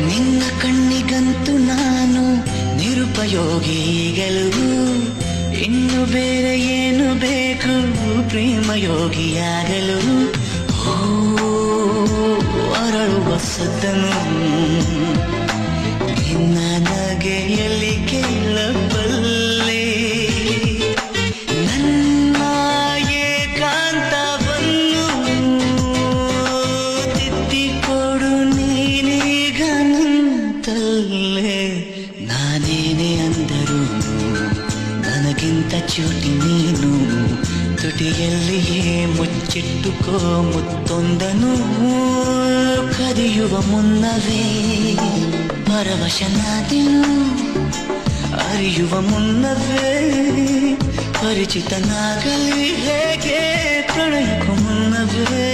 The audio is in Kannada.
ನಿನ್ನ ಕಣ್ಣಿಗಂತೂ ನಾನು ನಿರುಪಯೋಗಿಗಳು, ಇನ್ನು ಬೇರೆ ಏನು ಬೇಕು ಪ್ರೇಮಯೋಗಿಯಾಗಲು. ಓ ಅರಳುವ ಸದ್ದನು ನಿನ್ನ ನಗೆಯಲ್ಲಿ ಕೇಳಬಲ್ಲೆ, ನನ್ನ ಏಕಾಂತವನ್ನು ತಿದ್ದಿಕೊಡು ನೀನೀಗ ನಿಂತಲ್ಲೇ. ನಾನೇನೇ ಅಂದರು ನನಗಿಂತ ಚೂಟಿ ನೀನು, ತುಟಿಯಲ್ಲಿಯೇ ಮುಚ್ಚಿಟ್ಟುಕೋ ಮುತ್ತೊಂದನು. ಕದಿಯುವ ಮುನ್ನವೇ ಪರವಶನಾದೆನು, ಅರಿಯುವ ಮುನ್ನವೇ ಪರಿಚಿತನಾಗಲಿ ಹೇಗೆ ಪ್ರಣಯಕ್ಕೂ ಮುನ್ನವೇ.